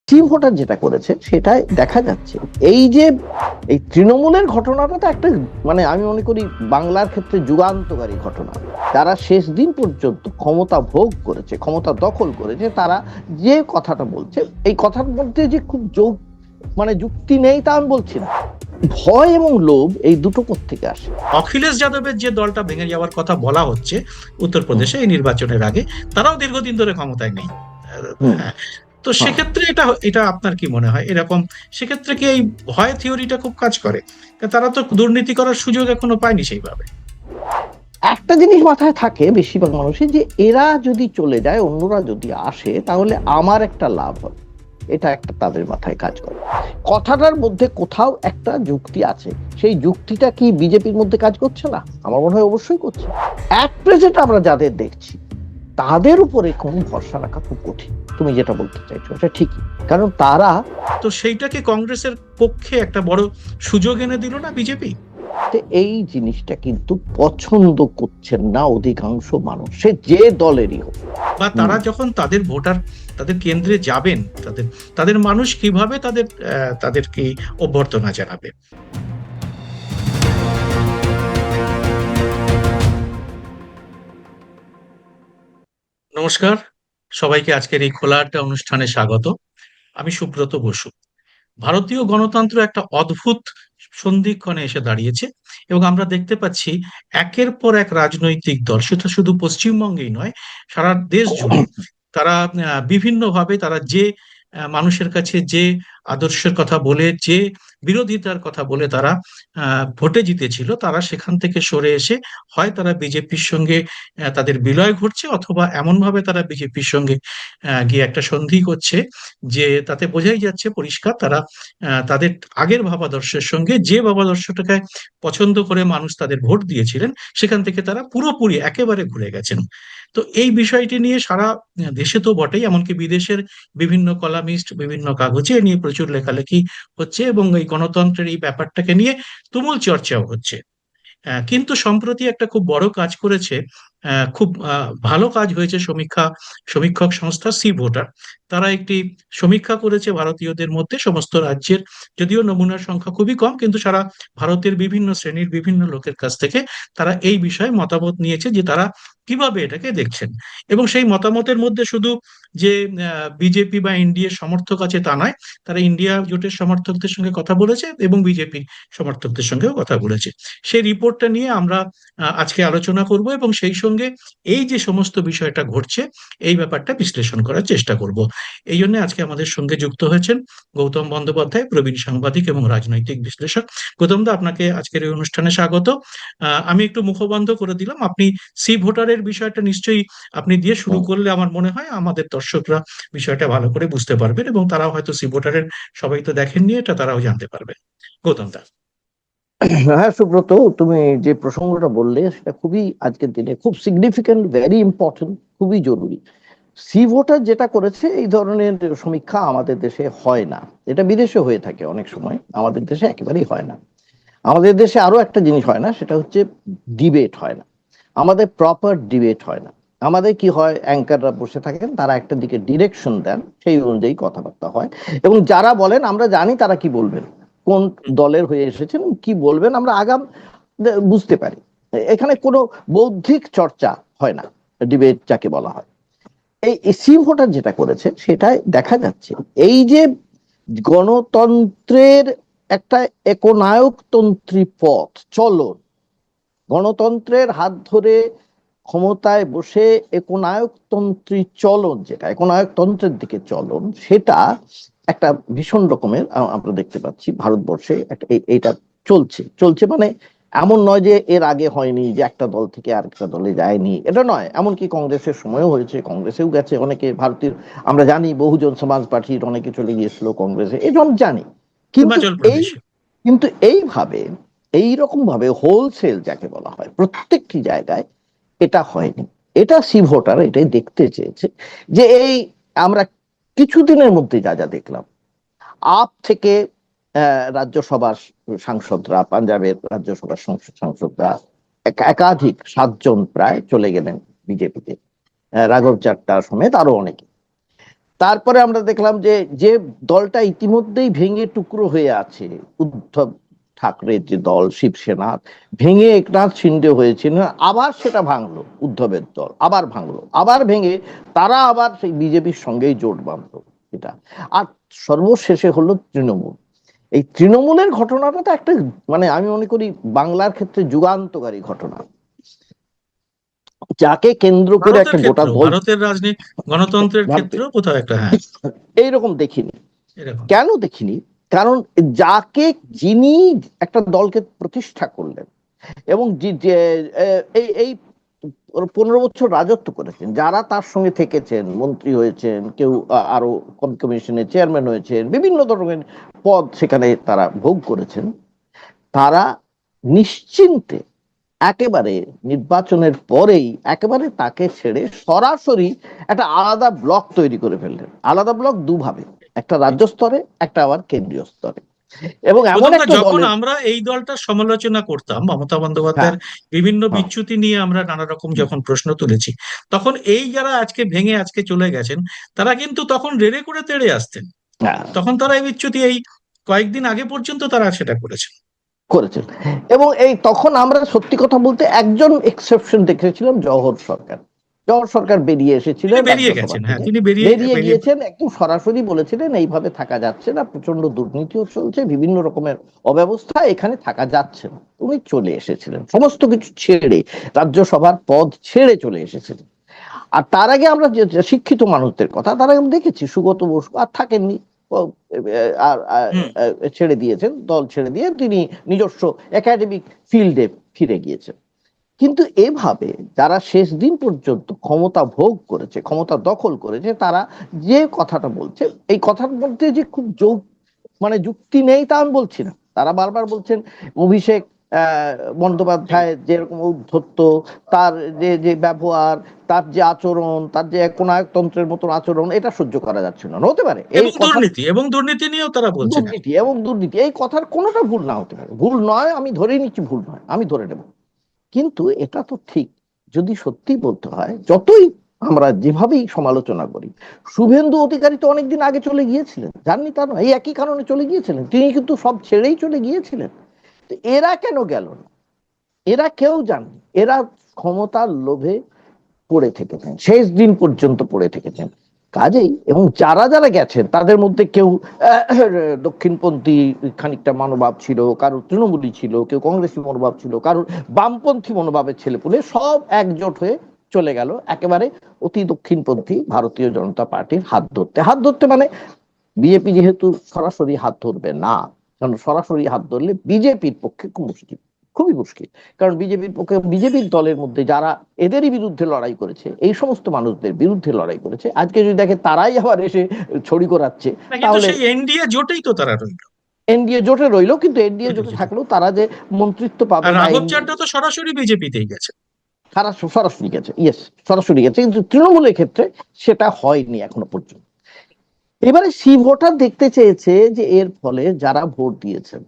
Team voter যেটা করেছে সেটাই দেখা যাচ্ছে। এই যে এই তৃণমূলের ঘটনাটা তো একটা, মানে আমি মনে করি বাংলার ক্ষেত্রে যুগান্তকারী ঘটনা। তারা শেষ দিন পর্যন্ত ক্ষমতা ভোগ করেছে, ক্ষমতা দখল করেছে। তারা যে কথাটা বলছে, এই কথার মধ্যে যে খুব মানে যুক্তি নেই তা আমি বলছি না। ভয় এবং লোভ এই দুটো কোত্থেকে আসে? অখিলেশ যাদবের যে দলটা ভেঙে যাওয়ার কথা বলা হচ্ছে উত্তরপ্রদেশে এই নির্বাচনের আগে, তারাও দীর্ঘদিন ধরে ক্ষমতায় নেই। হুম। হ্যাঁ। তো হ্যাঁ, সেক্ষেত্রে এটা এটা আপনার কি মনে হয় এরকম সেক্ষেত্রে কি এই ভয় থিওরিটা খুব কাজ করে? তারা তো দুর্নীতি করার সুযোগ এখনো পায়নি সেইভাবে। একটা জিনিস মাথায় থাকে বেশিরভাগ মানুষের, যে এরা যদি চলে যায়, অন্যরা যদি আসে, তাহলে আমার একটা লাভ হবে। এটা একটা তাদের মাথায় কাজ করে। কথাটার মধ্যে কোথাও একটা যুক্তি আছে। সেই যুক্তিটা কি বিজেপির মধ্যে কাজ করছে না? আমার মনে হয় অবশ্যই করছে। অ্যাট প্রেজেন্ট আমরা যাদের দেখছি, তাদের উপরে কোনো ভরসা রাখা খুব কঠিন। তুমি যেটা বলতে চাইছো সেটা ঠিকই, কারণ তারা তো সেইটাকে কংগ্রেসের পক্ষে একটা বড় সুযোগ এনে দিল না বিজেপি? এই জিনিসটা কিন্তু পছন্দ করছেন না অধিকাংশ মানুষ, সে যে দলেরই হোক। বা তারা যখন তাদের ভোটার তাদের কেন্দ্রে যাবেন, তাদের তাদের মানুষ কিভাবে তাদেরকে অভ্যর্থনা জানাবে? নমস্কার, সবাইকে আজকের এই খোলা আড্ডা অনুষ্ঠানে স্বাগত। আমি সুব্রত বসু। ভারতীয় গণতন্ত্র একটা অদ্ভুত সন্ধিক্ষণে এসে দাঁড়িয়েছে এবং আমরা দেখতে পাচ্ছি একের পর এক রাজনৈতিক দল, সেটা শুধু পশ্চিমবঙ্গেই নয়, সারা দেশ জুড়ে তারা বিভিন্নভাবে তারা যে মানুষের কাছে যে আদর্শের কথা বলে, যে বিরোধিতার কথা বলে তারা ভোটে জিতেছিল, তারা সেখান থেকে সরে এসে হয় তারা বিজেপির সঙ্গে তাদের বিলয় ঘটছে, অথবা এমন ভাবে তারা বিজেপির সঙ্গে গিয়ে একটা সন্ধি করছে যে তাতে বোঝাই যাচ্ছে পরিষ্কার তারা তাদের আগের ভাবাদর্শের সঙ্গে, যে ভাবাদর্শটাকে পছন্দ করে মানুষ তাদের ভোট দিয়েছিলেন, সেখান থেকে তারা পুরোপুরি একেবারে ঘুরে গেছেন। তো এই বিষয়টি নিয়ে সারা দেশে তো বটেই, এমনকি বিদেশের বিভিন্ন কলামিস্ট বিভিন্ন কাগজে এ নিয়ে প্রচুর লেখালেখি হচ্ছে এবং এই গণতন্ত্রের এই ব্যাপারটাকে নিয়ে তুমুল চর্চাও হচ্ছে। কিন্তু সম্প্রতি একটা খুব বড় কাজ করেছে, খুব ভালো কাজ হয়েছে সমীক্ষক সংস্থা সি ভোটার। তারা একটি সমীক্ষা করেছে ভারতীয়দের মধ্যে সমস্ত রাজ্যের, যদিও নমুনার সংখ্যা খুবই কম, কিন্তু সারা ভারতের বিভিন্ন শ্রেণীর বিভিন্ন লোকের কাছ থেকে তারা এই বিষয়ে মতামত নিয়েছে যে তারা কিভাবে এটাকে দেখছেন। এবং সেই মতামতের মধ্যে শুধু যে বিজেপি বা এনডিএর সমর্থক আছে তা নয়, তারা ইন্ডিয়া জোটের সমর্থকদের সঙ্গে কথা বলেছে এবং বিজেপি সমর্থকদের সঙ্গেও কথা বলেছে। সেই রিপোর্টটা নিয়ে আমরা আজকে আলোচনা করব এবং সেই সঙ্গে এই যে সমস্ত বিষয়টা ঘটছে এই ব্যাপারটা বিশ্লেষণ করার চেষ্টা করব। এই জন্য আজকে আমাদের সঙ্গে যুক্ত হয়েছেন গৌতম বন্দ্যোপাধ্যায়, প্রবীণ সাংবাদিক এবং রাজনৈতিক বিশ্লেষক। গৌতম দা, আপনাকে আজকের এই অনুষ্ঠানে স্বাগত। আমি একটু মুখবন্ধ করে দিলাম, আপনি সি ভোটারের বিষয়টা নিশ্চয়ই আপনি দিয়ে শুরু করলে আমার মনে হয় আমাদের দর্শকরা বিষয়টা ভালো করে বুঝতে পারবেন এবং তারাও হয়তো সি ভোটারের, সবাই তো দেখেননি এটা, তারাও জানতে পারবেন। গৌতম দা। হ্যাঁ সুব্রত, তুমি যে প্রসঙ্গটা বললে সেটা খুবই আজকের দিনে খুব সিগনিফিকেন্ট, ভেরি ইম্পর্টেন্ট, খুবই জরুরি। সি ভোটার যেটা করেছে, এই ধরনের সমীক্ষা আমাদের দেশে হয় না। এটা বিদেশে হয়ে থাকে অনেক সময়, আমাদের দেশে একেবারেই হয় না। আমাদের দেশে আরো একটা জিনিস হয় না, সেটা হচ্ছে ডিবেট হয় না। আমাদের প্রপার ডিবেট হয় না। আমাদের কি হয়, অ্যাঙ্কাররা বসে থাকেন, তারা একটা দিকে ডিরেকশন দেন, সেই অনুযায়ী কথাবার্তা হয়। এবং যারা বলেন আমরা জানি তারা কি বলবেন, কোন দলের হয়ে এসেছেন, কি বলবেন, আমরা আগাম বুঝতে পারি। এখানে কোনো বৌদ্ধিক চর্চা হয় না, ডিবেট যাকে বলা হয়। এই সি ভোটার যেটা করেছে সেটাই দেখা যাচ্ছে। এই যে গণতন্ত্রের একটা একনায়কতন্ত্রী পথ চলন, গণতন্ত্রের হাত ধরে ক্ষমতায় বসে একনায়কতন্ত্রী চলন, যেটা একনায়কতন্ত্রের দিকে চলন, সেটা একটা ভীষণ রকমের আমরা দেখতে পাচ্ছি ভারতবর্ষে। এইটা চলছে চলছে, মানে এমন নয় যে এর আগে হয়নি, যে একটা দল থেকে আরেকটা দলে যায়নি, এটা নয়। এমনকি কংগ্রেসের সময়ও হয়েছে, কংগ্রেসেও গেছে অনেকে ভারতীয়। আমরা জানি বহুজন সমাজ পার্টির অনেকে চলে গিয়েছিল কংগ্রেসে, এটা আমরা জানি। কিন্তু হিমাচল এই প্রদেশে। এইভাবে, এইরকম ভাবে হোলসেল যাকে বলা হয় প্রত্যেকটি জায়গায় এটা হয়নি। এটা সি ভোটার এটাই দেখতে চেয়েছে, যে এই আমরা কিছুদিনের মধ্যে যা যা দেখলাম, আপ থেকে রাজ্যসভার সাংসদরা, পাঞ্জাবের রাজ্যসভার সাংসদরা একাধিক 7 জন প্রায় চলে গেলেন বিজেপিতে, রাঘব চাড্ডা সমেত আরো অনেকে। তারপরে আমরা দেখলাম যে যে দলটা ইতিমধ্যেই ভেঙে টুকরো হয়ে আছে, উদ্ধব ঠাকরের যে দল শিবসেনা, ভেঙে একনাথ শিন্দে হয়েছিল, আবার সেটা ভাঙলো, উদ্ধবের দল আবার ভাঙলো, আবার ভেঙে তারা আবার সেই বিজেপির সঙ্গেই জোট বাঁধলো। এটা আর সর্বশেষে হলো তৃণমূল। এই তৃণমূলের ঘটনাটা তো একটা, মানে আমি মনে করি বাংলার ক্ষেত্রে যুগান্তকারী ঘটনা, যাকে কেন্দ্র করে ভারতের একটা গোটা ক্ষেত্রেও, দল ভারতের গণতন্ত্রের ভারতে ক্ষেত্রেও কোথাও একটা, হ্যাঁ, এইরকম দেখিনি। এরকম। কেন দেখিনি? কারণ যাকে, যিনি একটা দলকে প্রতিষ্ঠা করলেন এবং এই এই 15 বছর রাজত্ব করেছেন, যারা তার সঙ্গে থেকেছেন, মন্ত্রী হয়েছেন, কেউ আরো কমিশনের চেয়ারম্যান হয়েছেন, বিভিন্ন ধরনের পদ সেখানে তারা ভোগ করেছেন, তারা নিশ্চিন্তে একেবারে নির্বাচনের পরেই একেবারে তাকে ছেড়ে সরাসরি একটা আলাদা ব্লক তৈরি করে ফেললেন। আলাদা ব্লক দুভাবে, একটা রাজ্য স্তরে, একটা আবার কেন্দ্রীয় স্তরে, এবং এমন প্রথমটা একটা যখন দলের। আমরা এই দলটার সমালোচনা করতাম, মমতা হ্যাঁ, বন্দ্যোপাধ্যায়ের বিভিন্ন হ্যাঁ, বিচ্যুতি নিয়ে আমরা নানা রকম হুম, যখন প্রশ্ন তুলেছি, তখন এই যারা আজকে ভেঙে আজকে চলে গেছেন, তারা কিন্তু তখন রেড়ে করে তেড়ে আসতেন। হ্যাঁ, তখন তারা এই বিচ্যুতি এই কয়েকদিন আগে পর্যন্ত তারা সেটা করেছেন। করেছেন। এবং এই তখন আমরা সত্যি কথা বলতে একজন এক্সেপশন দেখেছিলাম, জওহর সরকার। জওহর সরকার বেরিয়ে তিনি এসেছিলেন বেরিয়ে রাজ্যসভা গেছেন, হ্যাঁ, থেকে, তিনি বেরিয়ে বেরিয়ে বেরিয়ে গিয়েছেন, একদম সরাসরি বলেছিলেন এইভাবে থাকা যাচ্ছে না, প্রচন্ড দুর্নীতিও চলছে, বিভিন্ন রকমের অব্যবস্থা, এখানে থাকা যাচ্ছে না। উনি চলে এসেছিলেন সমস্ত কিছু ছেড়ে, রাজ্যসভার পদ ছেড়ে চলে এসেছিলেন। আর তার আগে আমরা যে শিক্ষিত মানুষদের কথা, তার আগে আমরা দেখেছি সুগত বসু আর থাকেননি, আর হুম। ছেড়ে দিয়েছেন, দল ছেড়ে দিয়ে তিনি নিজস্ব একাডেমিক ফিল্ডে ফিরে গিয়েছেন। কিন্তু এভাবে যারা শেষ দিন পর্যন্ত ক্ষমতা ভোগ করেছে, ক্ষমতা দখল করেছে, তারা যে কথাটা বলছে, এই কথার মধ্যে যে খুব মানে যুক্তি নেই তা আমি বলছি না। তারা বারবার বলছেন অভিষেক বন্দ্যোপাধ্যায় যেরকম উদ্ধত্ত, তার যে যে ব্যবহার, তার যে আচরণ, তার যে একনায়কতন্ত্রের মতন আচরণ, এটা সহ্য করা যাচ্ছে না। হতে পারে এই এবং কথা, দুর্নীতি, এবং দুর্নীতি নিয়েও তারা বলছেন এখন। দুর্নীতি এবং দুর্নীতি, এই কথার কোনোটা ভুল না হতে পারে, ভুল নয়, আমি ধরেই নিচ্ছি ভুল নয়, আমি ধরে নেব। কিন্তু এটা তো ঠিক, যদি সত্যি বলতে হয়, যতই আমরা যেভাবেই সমালোচনা করি, শুভেন্দু অধিকারী তো অনেকদিন আগে চলে গিয়েছিলেন, জাননি তা নয়, এই একই কারণে চলে গিয়েছিলেন, তিনি কিন্তু সব ছেড়েই চলে গিয়েছিলেন। তো এরা কেন গেল না? এরা কেউ জাননি, এরা ক্ষমতার লোভে পড়ে থেকেছেন, শেষ দিন পর্যন্ত পড়ে থেকেছেন। কাজেই এবং যারা যারা গেছেন তাদের মধ্যে কেউ দক্ষিণপন্থী খানিকটা মনোভাব ছিল, কারোর তৃণমূলী ছিল, কেউ কংগ্রেসী মনোভাব ছিল, কারোর বামপন্থী মনোভাবের ছেলেপুলে, সব একজোট হয়ে চলে গেল একেবারে অতি দক্ষিণপন্থী ভারতীয় জনতা পার্টির হাত ধরতে। হাত ধরতে মানে বিজেপি যেহেতু সরাসরি হাত ধরবে না, কারণ সরাসরি হাত ধরলে বিজেপির পক্ষে খুব মুশকিল, খুবই মুশকিল। কারণ বিজেপির পক্ষে, বিজেপির দলের মধ্যে যারা এদেরই বিরুদ্ধে লড়াই করেছে, এই সমস্ত মানুষদের বিরুদ্ধে লড়াই করেছে, আজকে যদি দেখে তারাই আবার এসে ছড়ি করাচ্ছে, না, কিন্তু তাহলে সেই এনডিএ জোটেই তো তারা রইল। এনডিএ জোটে রইলো, কিন্তু এনডিএ জোটে থাকলেও তারা যে মন্ত্রিত্ব আর পাবে বা রাঘব চাড্ডা তো সরাসরি বিজেপিতেই গেছে। তারা সরাসরি গেছে, ইয়েস, সরাসরি গেছে, কিন্তু তৃণমূলের ক্ষেত্রে সেটা হয়নি এখনো পর্যন্ত। এবারে সি ভোটার দেখতে চেয়েছে যে এর ফলে যারা ভোট দিয়েছেন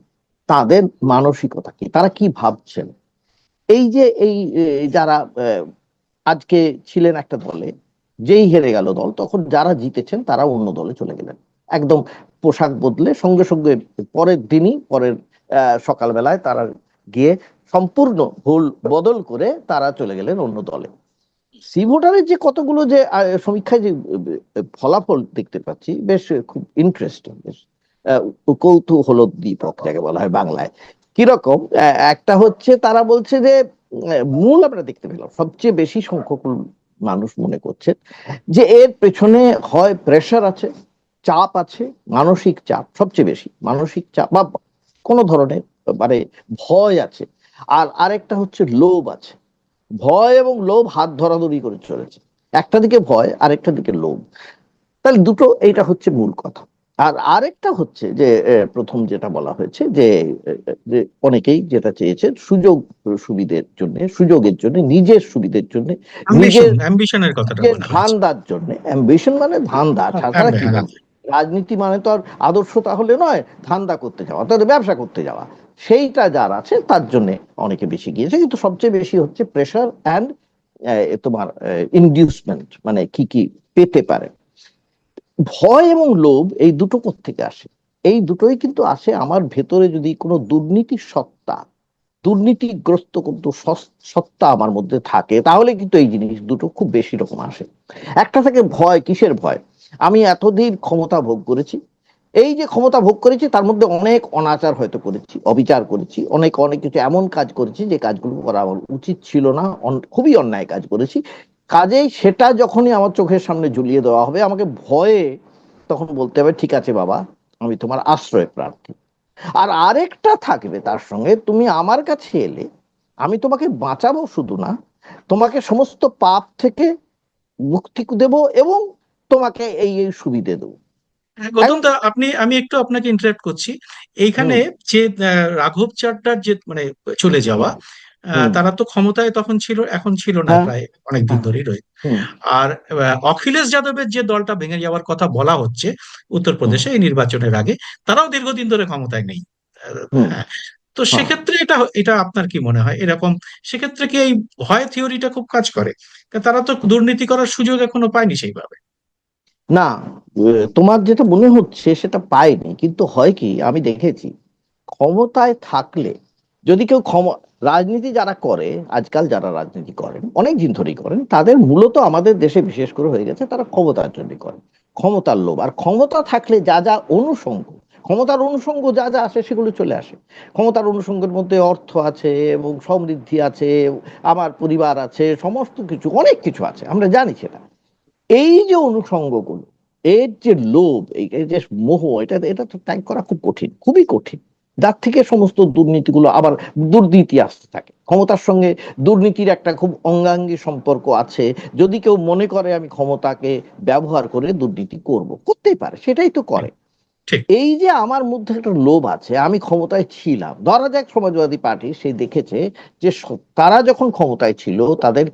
তাদের মানসিকতা কি, তারা কি ভাবছেন। এই যে যারা আজকে ছিলেন একটা দলে, যেই হেরে গেল দল, তখন যারা জিতেছেন তারা অন্য দলে চলে গেলেন, একদম পোশাক বদলে, সঙ্গে সঙ্গে পরের দিনই, পরের সকালবেলায় তারা গিয়ে সম্পূর্ণ ভুল বদল করে তারা চলে গেলেন অন্য দলে। সি ভোটারের যে কতগুলো যে সমীক্ষায় যে ফলাফল দেখতে পাচ্ছি, বেশ খুব ইন্টারেস্টিং, বেশ কৌতূহলোদ্দীপক যাকে বলা হয় বাংলায়। কিরকম? একটা হচ্ছে তারা বলছে যে মূল আমরা দেখতে পেলাম সবচেয়ে বেশি সংখ্যক মানুষ মনে করছে যে এর পেছনে হয় প্রেশার আছে, চাপ আছে, মানসিক চাপ সবচেয়ে বেশি, মানসিক চাপ বা কোনো ধরনের, মানে ভয় আছে, আর আরেকটা হচ্ছে লোভ আছে। ভয় এবং লোভ হাত ধরাধরি করে চলেছে, একটা দিকে ভয়, আরেকটা দিকে লোভ। তাহলে দুটো, এইটা হচ্ছে মূল কথা। আর আরেকটা হচ্ছে যে প্রথম যেটা বলা হয়েছে যে যে অনেকেই যেটা চেয়েছে সুযোগ সুবিধের জন্য, সুযোগের জন্য, নিজের সুবিধের জন্য, অ্যাম্বিশন, নিজের অ্যাম্বিশনের কথাটা নিজের বলা হয়েছে। ধান্দার জন্য। অ্যাম্বিশন মানে ধান্দা, ছাড়া কি হ্যাঁ, মানে? রাজনীতি মানে তো আর আদর্শ তাহলে নয়, ধান্দা করতে যাওয়া, তাহলে ব্যবসা করতে যাওয়া, সেইটা যার আছে তার জন্য অনেকে বেশি গিয়েছে। কিন্তু সবচেয়ে বেশি হচ্ছে প্রেশার অ্যান্ড তোমার ইনডিউসমেন্ট, মানে কি কি পেতে পারে। ভয় এবং লোভ এই দুটো কোত্থেকে আসে? এই দুটোই কিন্তু আসে আমার ভেতরে যদি কোনো দুর্নীতির সত্তা, দুর্নীতিগ্রস্ত কিন্তু সত্তা আমার মধ্যে থাকে, তাহলে কিন্তু এই জিনিস দুটো খুব বেশি রকম আসে। একটা থাকে ভয়, কিসের ভয়? আমি এতদিন ক্ষমতা ভোগ করেছি, এই যে ক্ষমতা ভোগ করেছি তার মধ্যে অনেক অনাচার হয়তো করেছি, অবিচার করেছি, অনেক অনেক কিছু এমন কাজ করেছি যে কাজগুলো করা আমার উচিত ছিল না, খুবই অন্যায় কাজ করেছি। কাজেই সেটা যখনই আমার চোখের সামনে ঝুলিয়ে দেওয়া হবে, আমাকে ভয়ে তখন বলতে হবে ঠিক আছে বাবা, আমি তোমার আশ্রয় প্রার্থী। আর আরেকটা থাকবে তার সঙ্গে, তুমি আমার কাছে এলে আমি তোমাকে বাঁচাবো শুধু না, তোমাকে সমস্ত পাপ থেকে মুক্তি দেব এবং তোমাকে এই এই সুবিধে দেবো। হ্যাঁ, তাই গৌতম না? দা, আমি একটু আপনাকে ইন্টারাপ্ট করছি এইখানে। হুম। যে রাঘব চাড্ডার যে মানে চলে যাওয়া, হুম। তারা তো ক্ষমতায় তখন ছিল, এখন ছিল না, হ্যাঁ। প্রায় অনেকদিন হ্যাঁ। ধরেই রয়েছে। হুম। আর অখিলেশ যাদবের যে দলটা ভেঙে যাওয়ার কথা বলা হচ্ছে হুম। উত্তরপ্রদেশে এই নির্বাচনের আগে, তারাও দীর্ঘদিন ধরে ক্ষমতায় নেই। হুম। হ্যাঁ। তো হ্যাঁ। সেক্ষেত্রে এটা এটা আপনার কি মনে হয় এরকম, সেক্ষেত্রে কি এই ভয় থিওরিটা খুব কাজ করে? কারণ তারা তো দুর্নীতি করার সুযোগ এখনো পায়নি সেইভাবে। না, তোমার যেটা মনে হচ্ছে সেটা পায়নি, কিন্তু হয় কি আমি দেখেছি, ক্ষমতায় থাকলে যদি কেউ রাজনীতি যারা করে, আজকাল যারা রাজনীতি করেন অনেক দিন ধরেই করেন, তাদের মূলত আমাদের দেশে বিশেষ করে হয়ে গেছে তারা ক্ষমতার জন্য করেন, ক্ষমতার লোভ। আর ক্ষমতা থাকলে যা যা অনুষঙ্গ, ক্ষমতার অনুষঙ্গ যা যা আসে সেগুলো চলে আসে। ক্ষমতার অনুষঙ্গের মধ্যে অর্থ আছে এবং সমৃদ্ধি আছে, আমার পরিবার আছে, সমস্ত কিছু অনেক কিছু আছে, আমরা জানি সেটা। এই যে অনুষঙ্গগুলো, এর যে লোভ, এই যে মোহ, এটা এটা তো ত্যাগ করা খুব কঠিন, খুবই কঠিন। যার থেকে সমস্ত দুর্নীতিগুলো, আবার দুর্নীতি আসতে থাকে ক্ষমতার সঙ্গে। দুর্নীতির একটা খুব অঙ্গাঙ্গী সম্পর্ক আছে। যদি কেউ মনে করে আমি ক্ষমতাকে ব্যবহার করে দুর্নীতি করব, করতেই পারে, সেটাই তো করে। ঠিক। এই যে আমার মধ্যে একটা লোভ আছে, আমি ক্ষমতায় ছিলাম, ধরা যাক সমাজবাদী পার্টি, সে দেখেছে যে তারা যখন ক্ষমতায় ছিল তাদের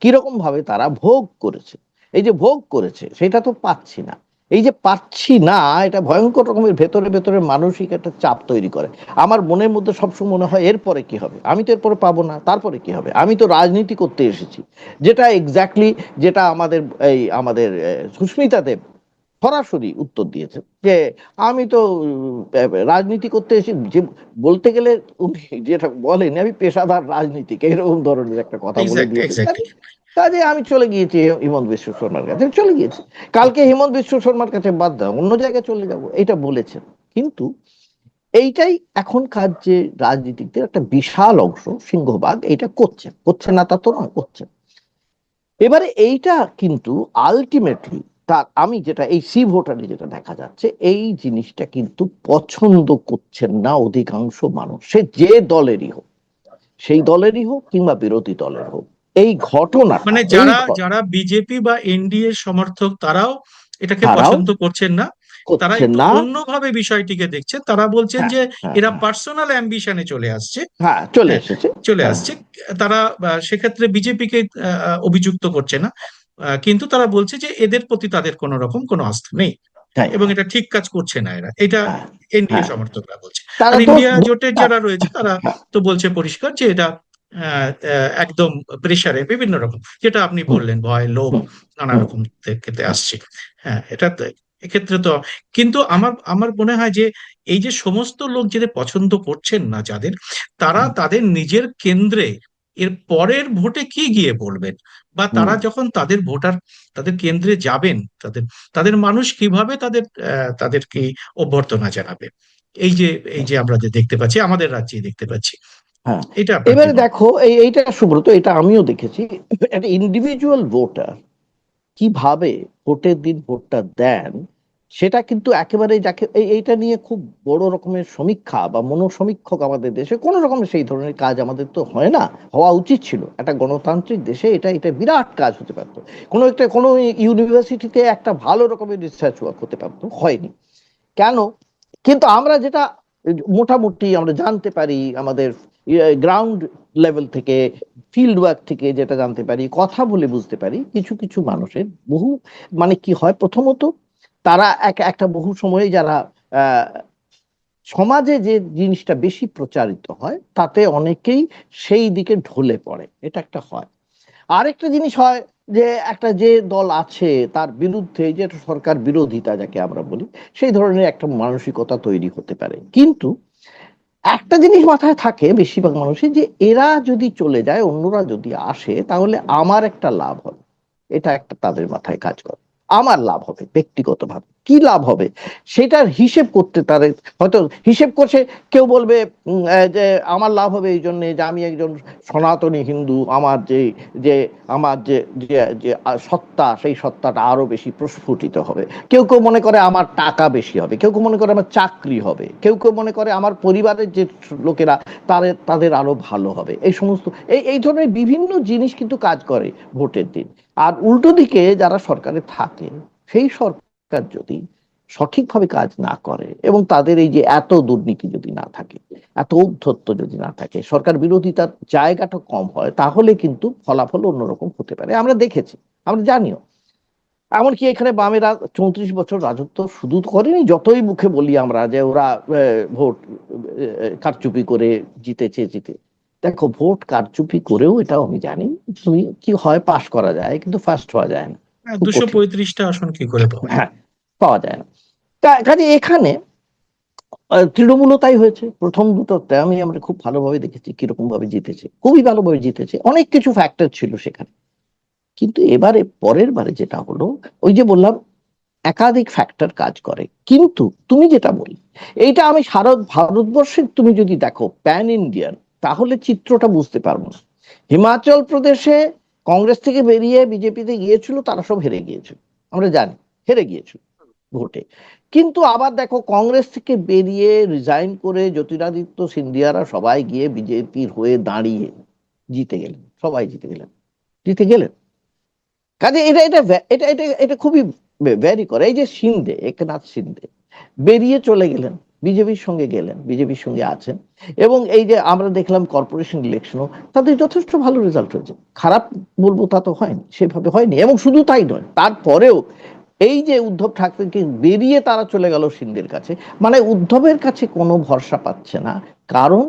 কিরকম ভাবে তারা ভোগ করেছে। এই যে ভোগ করেছে সেটা তো পাচ্ছি না, এই যে পাচ্ছি না, এটা ভয়ঙ্কর রকমের ভেতরে ভেতরে মানসিক একটা চাপ তৈরি করে। আমার মনের মধ্যে সবসময় মনে হয় এরপরে কি হবে, আমি তো এরপরে পাবো না, তারপরে কি হবে, আমি তো রাজনীতি করতে এসেছি। যেটা এক্স্যাক্টলি, যেটা আমাদের আমাদের সুস্মিতা দেব সরাসরি উত্তর দিয়েছে যে আমি তো রাজনীতি করতে এসে, যে বলতে গেলে উনি যেটা বলেন আমি পেশাদার রাজনীতিক, এরকম ধরনের একটা কথা বলে এক্স্যাক্টলি, দিয়েছেন। এক্স্যাক্টলি। কাজে আমি চলে গিয়েছি হিমন্ত বিশ্ব শর্মার কাছে, চলে গিয়েছি, কালকে হিমন্ত বিশ্ব শর্মার কাছে বাদ দাও, অন্য জায়গায় চলে যাব, এটা বলেছেন। কিন্তু এইটাই এখনকার যে রাজনীতিকদের একটা বিশাল অংশ, সিংহভাগ এইটা করছেন, করছে না তা তো নয়, করছেন। এবারে এইটা কিন্তু আলটিমেটলি, তার আমি যেটা এই সি ভোটারে যেটা দেখা যাচ্ছে, এই জিনিসটা কিন্তু পছন্দ করছেন না অধিকাংশ মানুষ, সে যে দলেরই হোক, সেই দলেরই হোক কিংবা বিরোধী দলের হোক। এই ঘটনাটা, মানে এই যারা যারা বিজেপি বা এনডিএ সমর্থক তারাও এটাকে তারাও পছন্দ করছেন না। তারা করছেন একটু না। অন্যভাবে বিষয়টিকে দেখছেন, তারা বলছেন হ্যাঁ। যে হ্যাঁ। এরা হ্যাঁ। পার্সোনাল অ্যাম্বিশনে চলে আসছে। হ্যাঁ, চলে হ্যাঁ, এসেছে। চলে হ্যাঁ। আসছে। তারা সেক্ষেত্রে বিজেপিকে অভিযুক্ত করছে না, কিন্তু তারা বলছে যে এদের প্রতি তাদের কোনো রকম কোনো আস্থা নেই হ্যাঁ। এবং হ্যাঁ। এটা ঠিক কাজ করছে না এরা, এটা হ্যাঁ। এনডিএ হ্যাঁ। সমর্থকরা বলছে। আর তারা দোষ ইন্ডিয়া জোটের হ্যাঁ। যারা রয়েছে তারা হ্যাঁ। তো বলছে পরিষ্কার যে এটা একদম প্রেসারে বিভিন্ন রকম, যেটা আপনি হুম। বললেন, ভয়, লোভ, হুম। নানা হুম। রকম থেকে আসছে। হ্যাঁ, এটা তো এক্ষেত্রে তো, কিন্তু আমার আমার মনে হয় যে এই যে সমস্ত লোক যাদের পছন্দ করছেন না যাদের, তারা হুম। তাদের নিজের কেন্দ্রে এর পরের ভোটে কি গিয়ে বলবেন, বা হুম। তারা যখন তাদের ভোটার তাদের কেন্দ্রে যাবেন, তাদের তাদের মানুষ কিভাবে তাদেরকে অভ্যর্থনা জানাবে। এই যে এই যে আমরা যে দেখতে পাচ্ছি, আমাদের রাজ্যে দেখতে পাচ্ছি, হ্যাঁ। এটা আপনার কি এবারে মনে দেখো, এইটা সুব্রত, এটা আমিও দেখেছি। একটা ইন্ডিভিজুয়াল ভোটার কিভাবে ভোটের দিন ভোটটা দেন, সেটা কিন্তু একেবারে যাকে এইটা নিয়ে খুব বড় রকমের সমীক্ষা বা মনোসমীক্ষক আমাদের দেশে কোনো রকমের সেই ধরনের কাজ আমাদের তো হয় না, হওয়া উচিত ছিল। একটা গণতান্ত্রিক দেশে এটা এটা বিরাট কাজ হতে পারতো, কোনো ইউনিভার্সিটিতে একটা ভালো রকমের রিসার্চ ওয়ার্ক হতে পারতো, হয়নি কেন? কিন্তু আমরা যেটা মোটামুটি আমরা জানতে পারি আমাদের গ্রাউন্ড লেভেল থেকে, ফিল্ড ওয়ার্ক থেকে যেটা জানতে পারি, কথা বলে বুঝতে পারি, কিছু কিছু মানুষের বহু, মানে কি হয়, প্রথমত তারা একটা বহু সময়ে যারা আহ সমাজে যে জিনিসটা বেশি প্রচারিত হয় তাতে অনেকেই সেই দিকে ঢলে পড়ে, এটা একটা হয়। আরেকটা জিনিস হয় যে একটা যে দল আছে তার বিরুদ্ধে, যে একটা সরকার বিরোধিতা যাকে আমরা বলি, সেই ধরনের একটা মানসিকতা তৈরি হতে পারে। কিন্তু একটা জিনিস মাথায় থাকে বেশিরভাগ মানুষের, যে এরা যদি চলে যায়, অন্যরা যদি আসে, তাহলে আমার একটা লাভ হবে। এটা একটা তাদের মাথায় কাজ করে। আমার লাভ হবে ব্যক্তিগতভাবে, কি লাভ হবে সেটার হিসেব করতে তাদের হয়তো হিসেব করছে। কেউ বলবে যে আমার লাভ হবে এই জন্য যে আমি একজন সনাতনী হিন্দু, আমার যে যে আমার যে যে যে সত্তা, সেই সত্তাটা আরো বেশি প্রস্ফুটিত হবে। কেউ কেউ মনে করে আমার টাকা বেশি হবে, কেউ কেউ মনে করে আমার চাকরি হবে, কেউ কেউ মনে করে আমার পরিবারের যে লোকেরা তাদের তাদের আরো ভালো হবে। এই সমস্ত এই ধরনের বিভিন্ন জিনিস কিন্তু কাজ করে ভোটের দিন। আর উল্টো দিকে যারা সরকারে থাকে, সেই সরকার যদি সঠিকভাবে কাজ না করে, এবং তাদের এই যে এত দুর্নীতি যদি না থাকে, এত ঔদ্ধত্য যদি না থাকে, সরকার বিরোধিতার জায়গাটা কম হয়, তাহলে কিন্তু ফলাফল অন্যরকম হতে পারে। আমরা দেখেছি, আমরা জানিও। এমনকি এখানে বামেরা 34 বছর রাজত্ব শুধু করেনি, যতই মুখে বলি আমরা যে ওরা ভোট কারচুপি করে জিতেছে। দেখো, ভোট কারচুপি করেও, এটাও আমি জানি, তুমি কি হয়, পাশ করা যায়, কিন্তু ফার্স্ট হওয়া যায় না, খুব দুশো কঠিন। পঁয়ত্রিশটা আসন কি করে পাওয়া যায়? হ্যাঁ, পাওয়া যায় না। কাজে এখানে তৃণমূলও তাই হয়েছে। প্রথম দুটো টার্মই আমরা খুব ভালোভাবে দেখেছি কিরকম ভাবে জিতেছে, খুবই ভালোভাবে জিতেছে, অনেক কিছু ফ্যাক্টর ছিল সেখানে। কিন্তু এবারে পরের বারে যেটা হলো, ওই যে বললাম, একাধিক ফ্যাক্টর কাজ করে। কিন্তু তুমি যেটা বলি, এইটা আমি সারা ভারতবর্ষের তুমি যদি দেখো প্যান ইন্ডিয়ান, তাহলে চিত্রটা বুঝতে পারবো না। হিমাচল প্রদেশে কংগ্রেস থেকে বেরিয়ে বিজেপিতে গিয়েছিল, তারা সব হেরে গিয়েছিল, আমরা জানি, হেরে গিয়েছিল ভোটে। কিন্তু আবার দেখো, কংগ্রেস থেকে বেরিয়ে রিজাইন করে জ্যোতিরাদিত্য সিন্ধিয়ারা সবাই গিয়ে বিজেপির হয়ে দাঁড়িয়ে জিতে গেলেন, সবাই জিতে গেলেন। কাজে এটা এটা এটা এটা এটা খুবই ভ্যারি করে। এই যে সিন্ধে, একনাথ সিন্ধে বেরিয়ে চলে গেলেন, বিজেপির সঙ্গে গেলেন, বিজেপির সঙ্গে আছেন। এবং এই যে আমরা দেখলাম কর্পোরেশন ইলেকশনও তাদের যথেষ্ট ভালো রেজাল্ট হয়েছে, খারাপ বলবো তা তো হয়নি, সেভাবে হয়নি। এবং শুধু তাই নয়, তারপরেও এই যে উদ্ধব ঠাকরেকে বেরিয়ে তারা চলে গেল সিন্ধের কাছে, মানে উদ্ধবের কাছে কোনো ভরসা পাচ্ছে না। কারণ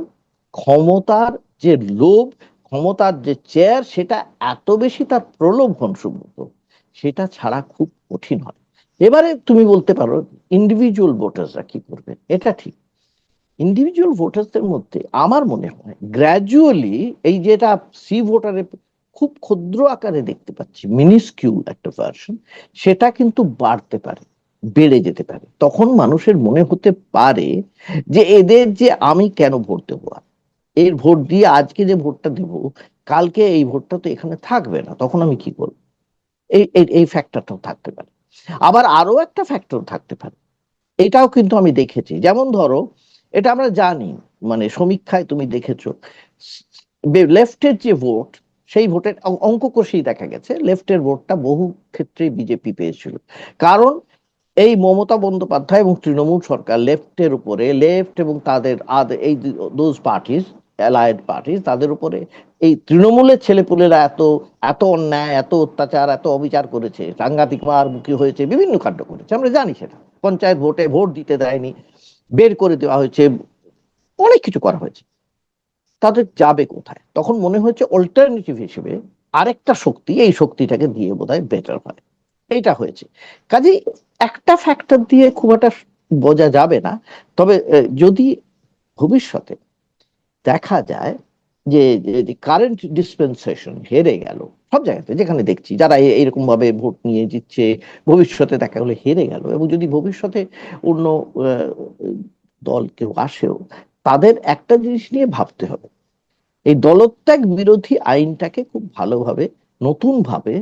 ক্ষমতার যে লোভ, ক্ষমতার যে চেয়ার, সেটা এত বেশি তার প্রলোভন, সুব্রত, সেটা ছাড়া খুব কঠিন হয়। এবারে তুমি বলতে পারো ইন্ডিভিজুয়াল ভোটার্সরা কি করবে, এটা ঠিক। ইন্ডিভিজুয়াল ভোটারদের মধ্যে আমার মনে হয় গ্র্যাজুয়ালি এই যেটা সি ভোটারে খুব ক্ষুদ্র আকারে দেখতে পাচ্ছি, মিনিস্কিউল একটা ভার্সন, সেটা কিন্তু বাড়তে পারে, বেড়ে যেতে পারে। তখন মানুষের মনে হতে পারে যে এদের যে আমি কেন ভোট দেবো, এর ভোট দিয়ে আজকে যে ভোটটা দেব, কালকে এই ভোটটা তো এখানে থাকবে না, তখন আমি কি করবো। এই এই এই ফ্যাক্টরটাও থাকতে পারে। আবার আরো একটা ফ্যাক্টর থাকতে পারে, এটাও কিন্তু আমি দেখেছি। যেমন ধরো, এটা আমরা জানি, মানে সমীক্ষায় তুমি দেখেছো, লেফটের যে ভোট, সেই ভোটের অঙ্ক কষেই দেখা গেছে লেফটের ভোটটা বহু ক্ষেত্রে বিজেপি পেয়েছিল। কারণ এই মমতা বন্দ্যোপাধ্যায় এবং তৃণমূল সরকার লেফটের উপরে, লেফট এবং তাদের এই দোজ পার্টিস, অ্যালায়েড পার্টিস, তাদের উপরে এই তৃণমূলের ছেলেপুলেরা এত এত অন্যায়, এত অত্যাচার, এত অবিচার করেছে, সাংঘাতিক মারমুখী হয়েছে, বিভিন্ন কাণ্ড করেছে, আমরা জানি সেটা। পঞ্চায়েত ভোটে ভোট দিতে দেয়নি, বের করে দেওয়া হয়েছে, অনেক কিছু করা হয়েছে। তাদের যাবে কোথায়? তখন মনে হয়েছে অল্টারনেটিভ হিসেবে আরেকটা শক্তি, এই শক্তিটাকে দিয়ে বোধহয় বেটার হয়। এইটা হয়েছে। কাজে একটা ফ্যাক্টর দিয়ে খুব একটা বোঝা যাবে না। তবে যদি ভবিষ্যতে দেখা যায় যে কারেন্ট ডিসপেন্সেশন হেরে গেল সব জায়গাতে, যেখানে দেখছি যারা এইরকম ভাবে ভোট নিয়ে জিতছে, ভবিষ্যতে দেখা গেলো হেরে গেল, এবং যদি ভবিষ্যতে অন্য আহ, দল কেউ আসেও, তাদের একটা জিনিস নিয়ে ভাবতে হবে, এই দলত্যাগ বিরোধী আইনটাকে খুব ভালোভাবে, নতুন ভাবে,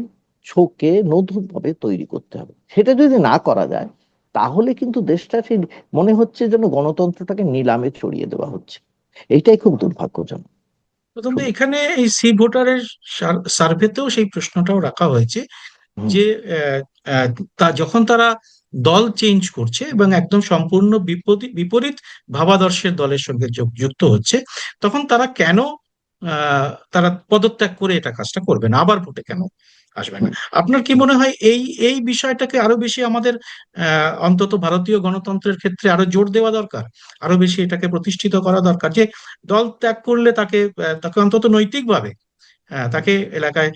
ছোকে নতুন ভাবে তৈরি করতে হবে। সেটা যদি না করা যায়, তাহলে কিন্তু দেশটা সেই মনে হচ্ছে যেন গণতন্ত্রটাকে নিলামে ছড়িয়ে দেওয়া হচ্ছে। এইটাই খুব দুর্ভাগ্যজনক। প্রথমত সুব্রত। এখানে এই সি ভোটারের সার্ভেতেও সেই প্রশ্নটাও রাখা হয়েছে হুম। যে আহ, আহ, তা যখন তারা দল চেঞ্জ করছে এবং একদম সম্পূর্ণ বিপরীত ভাবাদর্শের দলের সঙ্গে যুক্ত হচ্ছে, তখন তারা কেন তারা পদত্যাগ করে এটা কাজটা করবে না, আবার ভোটে কেন আসবে না? হুম। আপনার কি হুম। মনে হয় এই এই বিষয়টাকে আরো বেশি আমাদের অন্তত ভারতীয় গণতন্ত্রের ক্ষেত্রে আরো জোর দেওয়া দরকার, আরো বেশি এটাকে প্রতিষ্ঠিত করা দরকার যে দল ত্যাগ করলে তাকে তাকে অন্তত নৈতিকভাবে তাকে এলাকায়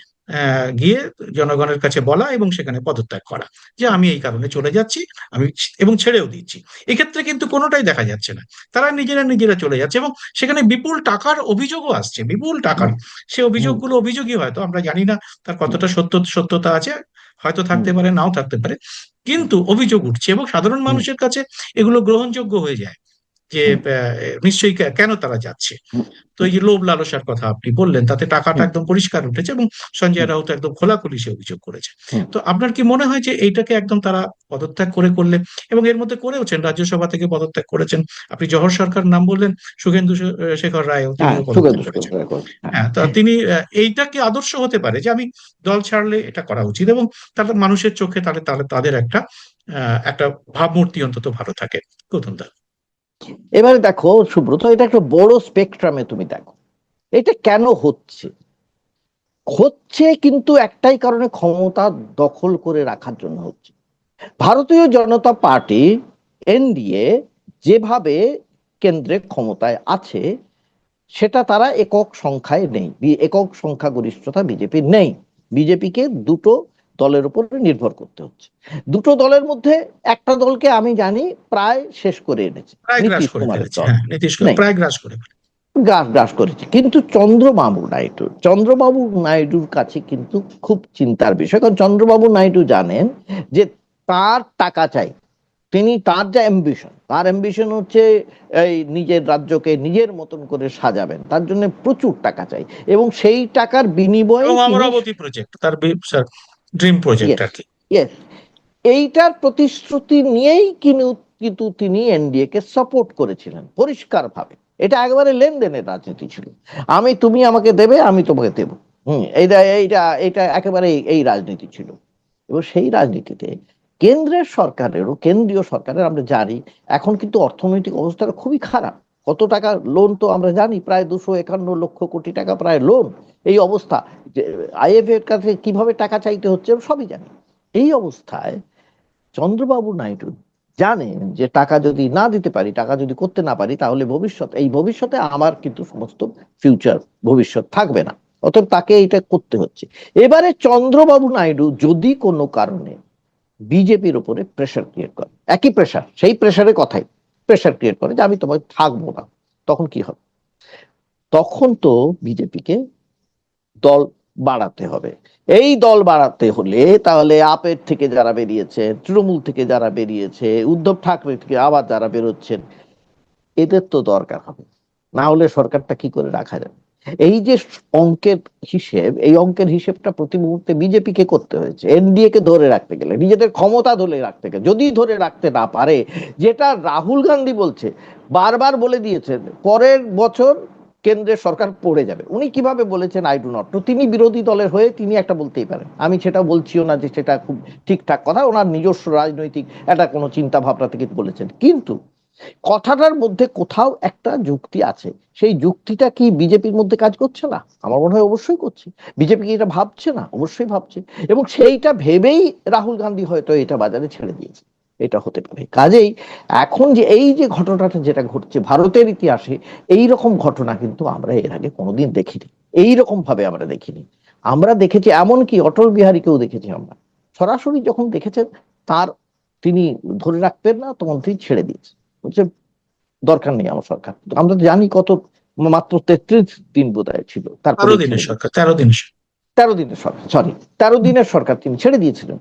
গিয়ে জনগণের কাছে বলা এবং সেখানে পদত্যাগ করা যে আমি এই কারণে চলে যাচ্ছি, আমি এবং ছেড়েও দিচ্ছি। এক্ষেত্রে কিন্তু কোনোটাই দেখা যাচ্ছে না, তারা নিজেরা নিজেরা চলে যাচ্ছে এবং সেখানে বিপুল টাকার অভিযোগও আসছে, বিপুল টাকার। হুম, সে হুম, অভিযোগগুলো অভিযোগই, হয়তো আমরা জানি না তার হুম, কতটা সত্যতা আছে, হয়তো হুম, থাকতে পারে, নাও থাকতে পারে, হুম, কিন্তু অভিযোগ উঠছে এবং সাধারণ হুম, মানুষের কাছে এগুলো গ্রহণযোগ্য হয়ে যায় যে হুম, নিশ্চয়ই কেন তারা যাচ্ছে। হুম, তো এই যে লোভ লালসার কথা আপনি বললেন, তাতে টাকাটা হুম, একদম পরিষ্কার উঠেছে এবং হুম, সঞ্জয় রাউত একদম খোলাখুলি সে অভিযোগ করেছে। হুম। তো আপনার কি মনে হয় যে এইটাকে একদম তারা পদত্যাগ করলে, এবং এর মধ্যে করেওছেন, রাজ্যসভা থেকে পদত্যাগ করেছেন, আপনি জহর সরকার নাম বললেন, শুভেন্দু শেখর রায়ও হ্যাঁ, তিনিও পদত্যাগ সুগন্ধ করেছেন। সুগন্ধ করে, হ্যাঁ। হ্যাঁ, তা তিনি এইটা কি আদর্শ হতে পারে যে আমি দল ছাড়লে এটা করা উচিত এবং তাহলে মানুষের চোখে তাহলে তাহলে তাদের একটা ভাবমূর্তি অন্তত ভালো থাকে? গৌতম দা। এবারে দেখো সুব্রত, এটা একটা বড় স্পেকট্রামে তুমি দেখো এটা কেন হচ্ছে। হচ্ছে কিন্তু একটাই কারণে, ক্ষমতা দখল করে রাখার জন্য হচ্ছে। ভারতীয় জনতা পার্টি, এনডিএ যেভাবে কেন্দ্রে ক্ষমতায় আছে, সেটা তারা একক সংখ্যায় নেই, একক সংখ্যাগরিষ্ঠতা বিজেপির নেই। বিজেপিকে দুটো দলের উপর নির্ভর করতে হচ্ছে। দুটো দলের মধ্যে একটা দলকে আমি জানি প্রায় শেষ করে এনেছে, প্রায় গ্রাস নীতিশ করে কুমারের ফেলেছে, দল। হ্যাঁ, নীতিশ কুমার নেই, প্রায় গ্রাস করে ফেলেছে। গ্রাস গ্রাস করেছে। কিন্তু চন্দ্রবাবু নাইডুর কাছে কিন্তু খুব চিন্তার বিষয়, কারণ চন্দ্রবাবু নাইডু জানেন যে তার টাকা চাই। তিনি, তার যে অ্যাম্বিশন, তার অ্যাম্বিশন হচ্ছে এই নিজের রাজ্যকে নিজের মতন করে সাজাবেন, তার জন্য প্রচুর টাকা চাই, এবং সেই টাকার বিনিময়ে এবং তিনি, অমরাবতী প্রজেক্ট তার ড্রিম প্রজেক্ট ইয়েস, আর কি। ইয়েস, এইটার প্রতিশ্রুতি নিয়েই কিন্তু কিন্তু তিনি এনডিএ কে সাপোর্ট করেছিলেন পরিষ্কারভাবে। এটা একেবারে লেনদেনের রাজনীতি ছিল, তুমি আমাকে দেবে, আমি তোমাকে দেবো। এইটা এইটা এটা একেবারে এই রাজনীতি ছিল। এবং সেই রাজনীতিতে কেন্দ্রীয় সরকারের আমরা জানি এখন কিন্তু অর্থনৈতিক অবস্থাটা খুবই খারাপ। কত টাকা লোন তো আমরা জানি, প্রায় 251 লক্ষ কোটি টাকা প্রায় লোন। এই অবস্থা, আইএফ এর কাছে কিভাবে টাকা চাইতে হচ্ছে সবই জানি। এই অবস্থায় চন্দ্রবাবু নাইডু জানেন যে টাকা যদি না দিতে পারি, টাকা যদি করতে না পারি, তাহলে ভবিষ্যতে আমার কিন্তু সমস্ত ফিউচার, ভবিষ্যৎ থাকবে না। অতএব তাকে এটা করতে হচ্ছে। এবারে চন্দ্রবাবু নাইডু যদি কোনো কারণে বিজেপির উপরে প্রেশার ক্রিয়েট করে, একই প্রেশার, সেই প্রেশারের কথাই, প্রেশার ক্রিয়েট করে যে আমি তোমাকে থাকবো না, তখন কি হবে? তখন তো বিজেপিকে দল বাড়াতে হবে। এই দল বাড়াতে হলে তাহলে আপের থেকে যারা বেরিয়েছে, তৃণমূল থেকে যারা বেরিয়েছে, উদ্ধব ঠাকরে থেকে আবার যারা বেরোচ্ছেন, এদের তো দরকার হবে। না হলে সরকারটা কি করে রাখা যাবে? এই যে অঙ্কের হিসেব, এই অঙ্কের হিসেবটা প্রতি মুহূর্তে বিজেপিকে করতে হয়েছে, এনডিএ কে ধরে রাখতে গেলে, নিজেদের ক্ষমতা ধরে রাখতে গেলে। যদি ধরে রাখতে না পারে, যেটা রাহুল গান্ধী বলছে, বারবার বলে দিয়েছেন, পরের বছর কেন্দ্রের সরকার পড়ে যাবে। উনি কিভাবে বলেছেন আই ডু নট নো, তিনি বিরোধী দলের হয়ে তিনি একটা বলতেই পারেন, আমি সেটা বলছিও না যে সেটা খুব ঠিকঠাক কথা, ওনার নিজস্ব রাজনৈতিক একটা কোনো চিন্তা ভাবনা থেকে বলেছেন, কিন্তু কথাটার মধ্যে কোথাও একটা যুক্তি আছে। সেই যুক্তিটা কি বিজেপির মধ্যে কাজ করছে না? আমার মনে হয় অবশ্যই করছে। বিজেপি কি এটা ভাবছে না? অবশ্যই ভাবছে। এবং সেইটা ভেবেই রাহুল গান্ধী হয়তো এটা বাজারে ছেড়ে দিয়েছে। এটা হতে পারে। কাজেই এখন যে এই যে ঘটনাটা যেটা ঘটছে ভারতের ইতিহাসে, এই রকম ঘটনা কিন্তু আমরা এর আগে কোনোদিন দেখিনি। এই রকম ভাবে আমরা দেখিনি। আমরা দেখেছি, এমনকি অটল বিহারীকেও দেখেছি আমরা, সরাসরি যখন দেখেছেন তার, তিনি ধরে রাখতেন না, তখন তিনি ছেড়ে দিয়েছেন, বলছে দরকার নেই আমার সরকার। আমরা তো জানি কত, মাত্র 33 দিন বোধহয় ছিল, তেরো তারপরেই দিনের ছেড়ে সরকার, দিয়েছে। 13 দিনের। 13 দিনের সরকার, সরি, 13 দিনের সরকার তিনি ছেড়ে দিয়েছিলেন।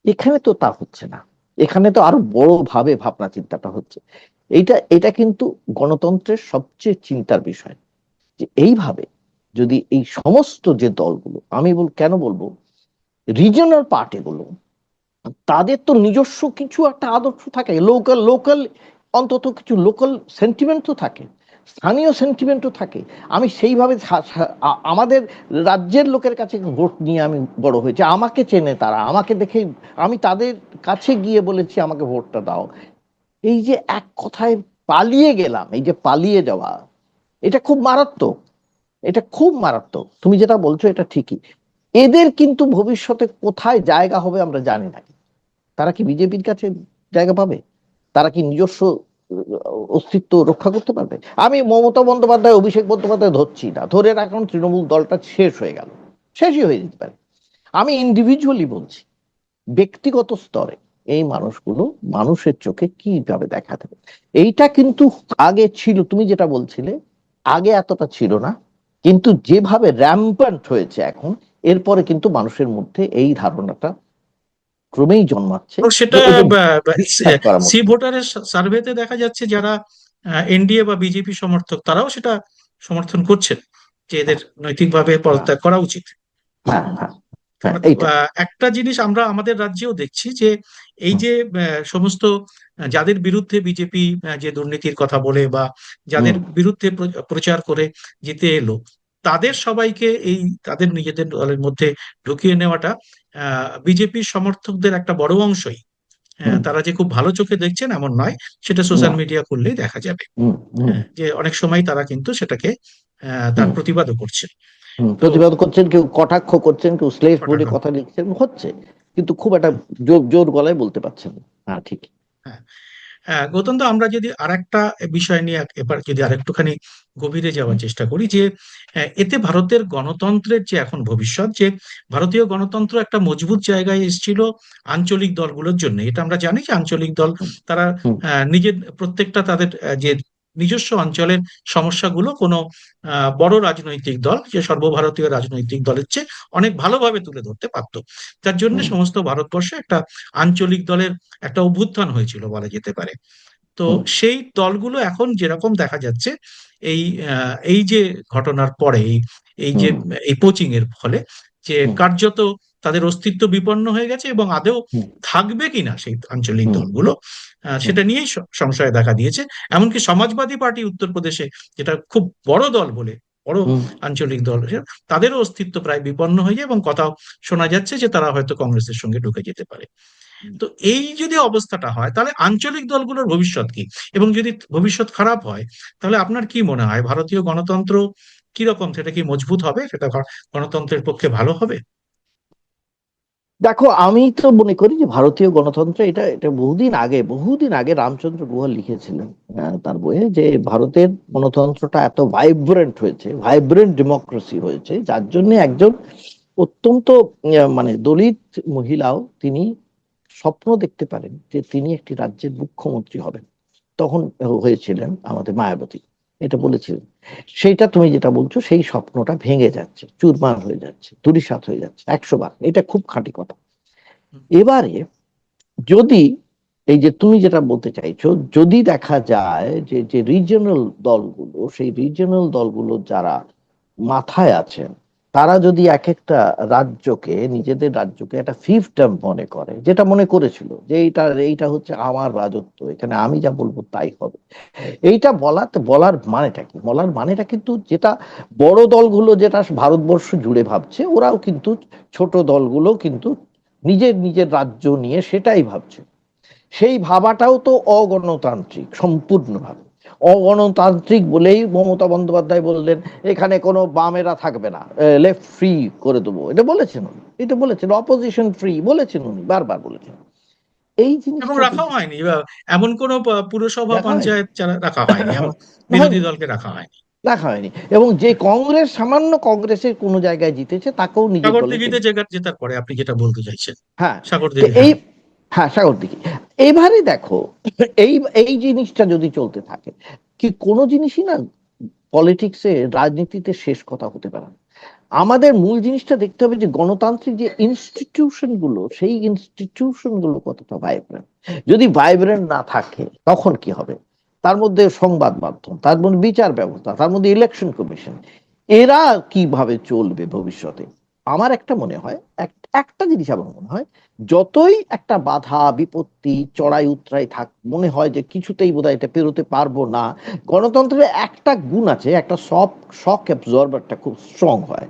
এখানে তো তা হচ্ছে না। এখানে তো আরো বড় ভাবে ভাবনা চিন্তাটা হচ্ছে। এটা কিন্তু গণতন্ত্রের সবচেয়ে চিন্তার বিষয়, যে এইভাবে যদি এই সমস্ত যে দলগুলো, আমি কেন বলবো রিজিওনাল পার্টিগুলো, তাদের তো নিজস্ব কিছু একটা আদর্শ থাকে, লোকাল লোকাল, অন্তত কিছু লোকাল সেন্টিমেন্ট তো থাকে, স্থানীয় সেন্টিমেন্টও থাকে। আমি সেইভাবে আমাদের রাজ্যের লোকের কাছে ভোট নিয়ে আমি বড় হয়েছি, আমাকে চেনে তারা, আমাকে দেখে আমি তাদের কাছে গিয়ে বলেছি আমাকে ভোটটা দাও। এই যে এক কথায় পালিয়ে গেলাম, এই যে পালিয়ে যাওয়া, এটা খুব মারাত্মক। এটা খুব মারাত্মক। তুমি যেটা বলছো এটা ঠিকই। এদের কিন্তু ভবিষ্যতে কোথায় জায়গা হবে আমরা জানি না। তারা কি বিজেপির কাছে জায়গা পাবে? তারা কি নিজস্ব অস্তিত্ব রক্ষা করতে পারবে? আমি মমতা বন্দ্যোপাধ্যায়, অভিষেক বন্দ্যোপাধ্যায় ধরছি না, ধরে রাখুন তৃণমূল দলটা শেষ হয়ে গেল, শেষই হয়ে যেতে পারে। আমি ইন্ডিভিজুয়ালি বলছি, ব্যক্তিগত স্তরে এই মানুষগুলো মানুষের চোখে কিভাবে দেখা দেবে, এইটা কিন্তু আগে ছিল, তুমি যেটা বলছিলে আগে এতটা ছিল না, কিন্তু যেভাবে র্যাম্পান্ট হয়েছে এখন, এরপরে কিন্তু মানুষের মধ্যে এই ধারণাটা ক্রমেই জন্মাচ্ছে এবং সেটা যে এদের বিশ্বাস করার সি মতো। ভোটারের সার্ভেতে দেখা যাচ্ছে যারা এনডিএ বা বিজেপি সমর্থক তারাও সেটা সমর্থন করছেন যে এদের হ্যাঁ, নৈতিকভাবে হ্যাঁ, পদত্যাগ করা উচিত। হ্যাঁ, হ্যাঁ, হ্যাঁ, আমরা এইটা। একটা জিনিস আমরা আমাদের রাজ্যেও দেখছি যে এই হুম, যে সমস্ত যাদের বিরুদ্ধে বিজেপি যে দুর্নীতির কথা বলে বা যাদের হুম, বিরুদ্ধে প্রচার করে জিতে এলো, তাদের সবাইকে এই তাদের নিজেদের দলের মধ্যে ঢুকিয়ে নেওয়াটা বিজেপির সমর্থকদের একটা বড় অংশই হুম, তারা যে খুব ভালো চোখে দেখছেন এমন নয়, সেটা সোশ্যাল না, মিডিয়া খুললেই দেখা যাবে। হুম, হুম, হ্যাঁ, যে অনেক সময় তারা কিন্তু সেটাকে তার হুম, প্রতিবাদও করছে। তো প্রতিবাদ করছেন, কেউ কটাক্ষ করছেন, কেউ স্লেভ বলে কটাক্ষ, কথা লিখছেন, হচ্ছে, কিন্তু খুব একটা জোর জোর গলায় বলতে পারছেন না। হ্যাঁ, ঠিক। হ্যাঁ। হ্যাঁ, গৌতম দা, আমরা যদি আরেকটা বিষয় নিয়ে এবার যদি আরেকটুখানি গভীরে যাওয়ার চেষ্টা করি যে এতে ভারতের গণতন্ত্রের যে এখন ভবিষ্যৎ, যে ভারতীয় গণতন্ত্র একটা মজবুত জায়গায় এসেছিল আঞ্চলিক দলগুলোর জন্য। এটা আমরা জানি যে আঞ্চলিক দল হুম, তারা হুম, নিজের প্রত্যেকটা তাদের যে নিজস্ব অঞ্চলের সমস্যাগুলো কোনো বড় রাজনৈতিক দল যে সর্বভারতীয় রাজনৈতিক দলের চেয়ে অনেক ভালোভাবে তুলে ধরতে পারত। যার জন্য হুম, সমস্ত ভারতবর্ষে একটা আঞ্চলিক দলের একটা অভ্যুত্থান হয়েছিল বলা যেতে পারে। তো হুম, সেই দলগুলো এখন যেরকম দেখা যাচ্ছে এই এই যে ঘটনার পরে এই এই যে হুম, এই পোচিং এর ফলে যে হুম, কার্যত তাদের অস্তিত্ব বিপন্ন হয়ে গেছে এবং আদৌ হুম, থাকবে কিনা সেই আঞ্চলিক হুম, দলগুলো হুম, সেটা নিয়েই সংশয় দেখা দিয়েছে। এমনকি সমাজবাদী পার্টি উত্তরপ্রদেশে, যেটা খুব বড় দল বলে, বড় হুম, আঞ্চলিক দল, তাদেরও অস্তিত্ব প্রায় বিপন্ন হয়ে যায় এবং কথাও শোনা যাচ্ছে যে তারা হয়তো কংগ্রেসের সঙ্গে ঢুকে যেতে পারে। তো এই যদি অবস্থাটা হয় তাহলে আঞ্চলিক দলগুলোর ভবিষ্যৎ কি? এবং যদি ভবিষ্যৎ খারাপ হয় তাহলে আপনার কি মনে হয় ভারতীয় গণতন্ত্র কিরকম, সেটা কি মজবুত হবে, সেটা গণতন্ত্রের পক্ষে ভালো হবে? দেখো, আমি তো মনে করি যে ভারতীয় গণতন্ত্র, এটা এটা বহুদিন আগে রামচন্দ্র গুহা লিখেছিলেন তার বইয়ে, যে ভারতের গণতন্ত্রটা এত ভাইব্রেন্ট হয়েছে, ভাইব্রেন্ট ডেমোক্রেসি হয়েছে, যার জন্য একজন অত্যন্ত মানে দলিত মহিলাও তিনি স্বপ্ন দেখতে পারেন যে তিনি একটি রাজ্যের মুখ্যমন্ত্রী হবেন। তখন হয়েছিলেন আমাদের মায়াবতী, এটা বলেছিলেন। সেইটা তুমি যেটা বলছো, সেই স্বপ্নটা ভেঙে যাচ্ছে, চুরমার হয়ে যাচ্ছে, ধূলিসাৎ হয়ে যাচ্ছে 100 বার, এটা খুব খাঁটি কথা। এবারে যদি এই যে তুমি যেটা বলতে চাইছো, যদি দেখা যায় যে যে রিজিওনাল দলগুলো, সেই রিজিওনাল দলগুলো যারা মাথায় আছেন, তারা যদি এক একটা রাজ্যকে, নিজেদের রাজ্যকে একটা ফিফডম মনে করে, যেটা মনে করেছিল যে এইটা এইটা হচ্ছে আমার রাজত্ব, এখানে আমি যা বলবো তাই হবে, এইটা বলার মানেটা কি? বলার মানেটা কিন্তু যেটা বড় দলগুলো যেটা ভারতবর্ষ জুড়ে ভাবছে, ওরাও কিন্তু ছোট দলগুলো কিন্তু নিজের নিজের রাজ্য নিয়ে সেটাই ভাবছে। সেই ভাবাটাও তো অগণতান্ত্রিক সম্পূর্ণভাবে। অগণতান্ত্রিক বলেই মমতা বন্দ্যোপাধ্যায় বললেন এখানে কোনো বামেরা থাকবে না, লেফট ফ্রি করে দেবো, এটা বলেছেন উনি, এটা বলেছেন অপোজিশন ফ্রি, বলেছেন উনি, বারবার বলেছেন। এই এবং জিনিসটা রাখাও কিন্তু হয়নি, বা এমন কোনো পুরসভা দেখা হয়নি। পঞ্চায়েত যারা রাখা হয়নি, এমন বিরোধী হয়নি, দলকে রাখা হয়নি। দেখা হয়নি। এবং যে কংগ্রেস সামান্য কংগ্রেসের কোনো জায়গায় জিতেছে, তাকেও নিজের দলে সাগরদিঘিতে টেনে। জেতার পরে আপনি যেটা বলতে চাইছেন, হ্যাঁ, তো সাগরদিঘি, এই, হ্যাঁ। হ্যাঁ, সাগর দিকে। এবারে দেখো, এই এই জিনিসটা যদি চলতে থাকে, কি কোনো জিনিসই না পলিটিক্সে, রাজনীতিতে শেষ কথা হতে পারে না। আমাদের মূল জিনিসটা দেখতে হবে যে গণতান্ত্রিক যে ইনস্টিটিউশন গুলো, সেই ইনস্টিটিউশন গুলো কতটা ভাইব্রেন্ট। যদি ভাইব্রেন্ট না থাকে তখন কি হবে? তার মধ্যে সংবাদ মাধ্যম, তার মধ্যে বিচার ব্যবস্থা, তার মধ্যে ইলেকশন কমিশন, এরা কিভাবে চলবে ভবিষ্যতে? আমার একটা মনে হয়, একটা জিনিস আমার মনে হয়, যতই একটা বাধা বিপত্তি চড়াই উতরাই থাক, মনে হয় যে কিছুতেই বোধহয় এটা পেরোতে পারবো না, গণতন্ত্রের একটা গুণ আছে, একটা শক অ্যাবজর্বারটা খুব স্ট্রং হয়,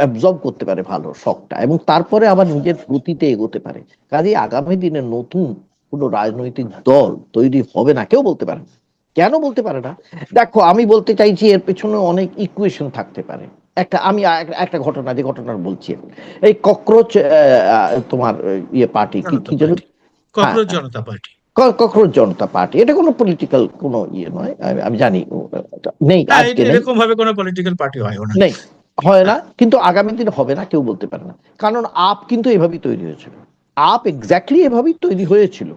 অ্যাবজর্ব করতে পারে ভালো শকটা, এবং তারপরে আবার নিজের গতিতে এগোতে পারে। কাজে আগামী দিনে নতুন কোনো রাজনৈতিক দল তৈরি হবে না, কেউ বলতে পারে না। কেন বলতে পারে না? দেখো, আমি বলতে চাইছি এর পেছনে অনেক ইকুয়েশন থাকতে পারে। আমি একটা ঘটনা, যে ঘটনার বলছি, এই ককরোচ, তোমার ইয়ে পার্টি, কি জনতা কি যেন, পার্টি, হ্যাঁ, ককরোচ হ্যাঁ, জনতা পার্টি। ককরোচ জনতা পার্টি, এটা কোনো পলিটিক্যাল কোনো ইয়ে নয়, আমি জানি, এটা নেই, হ্যাঁ, আজকে নেই, এরকম ভাবে কোনো পলিটিক্যাল পার্টি হয়ও না। নেই, হয় না, কিন্তু আগামী দিনে হবে না কেউ বলতে পারে না। কারণ আপ কিন্তু এভাবেই তৈরি হয়েছিল, আপ এক্স্যাক্টলি এভাবেই তৈরি হয়েছিল,